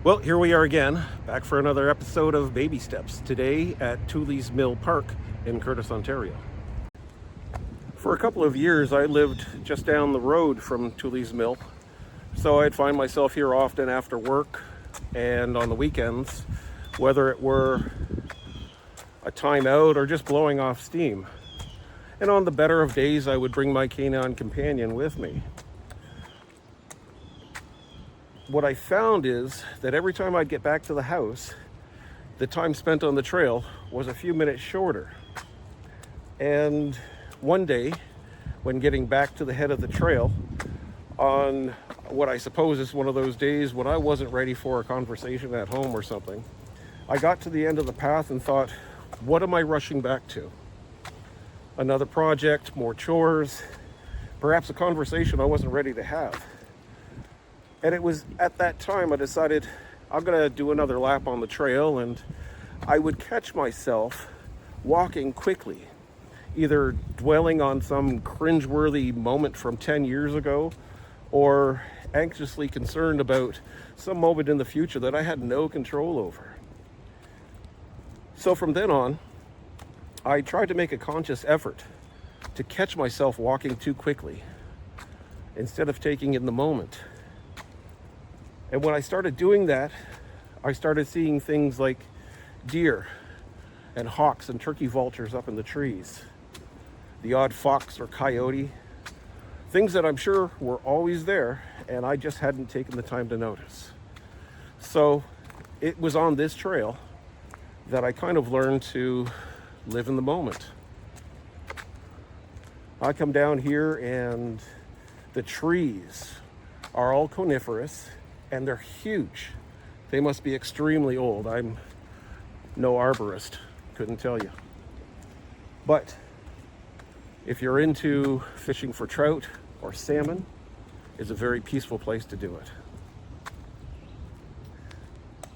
Well, here we are again, back for another episode of Baby Steps, today at Tooley's Mill Park in Courtice, Ontario. For a couple of years, I lived just down the road from Tooley's Mill, so I'd find myself here often after work and on the weekends, whether it were a time out or just blowing off steam. And on the better of days, I would bring my canine companion with me. What I found is that every time I'd get back to the house, the time spent on the trail was a few minutes shorter. And one day, when getting back to the head of the trail, on what I suppose is one of those days when I wasn't ready for a conversation at home or something, I got to the end of the path and thought, what am I rushing back to? Another project, more chores, perhaps a conversation I wasn't ready to have. And it was at that time I decided I'm going to do another lap on the trail, and I would catch myself walking quickly, either dwelling on some cringeworthy moment from 10 years ago or anxiously concerned about some moment in the future that I had no control over. So from then on, I tried to make a conscious effort to catch myself walking too quickly instead of taking in the moment. And when I started doing that, I started seeing things like deer and hawks and turkey vultures up in the trees, the odd fox or coyote, things that I'm sure were always there and I just hadn't taken the time to notice. So it was on this trail that I kind of learned to live in the moment. I come down here and the trees are all coniferous and they're huge. They must be extremely old. I'm no arborist, couldn't tell you. But if you're into fishing for trout or salmon, it's a very peaceful place to do it.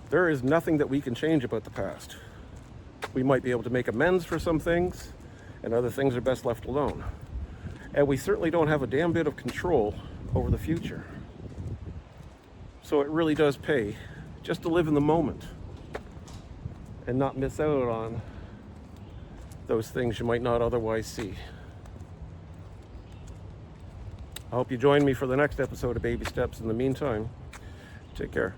There is nothing that we can change about the past. We might be able to make amends for some things, and other things are best left alone. And we certainly don't have a damn bit of control over the future. So it really does pay just to live in the moment and not miss out on those things you might not otherwise see. I hope you join me for the next episode of Baby Steps. In the meantime, take care.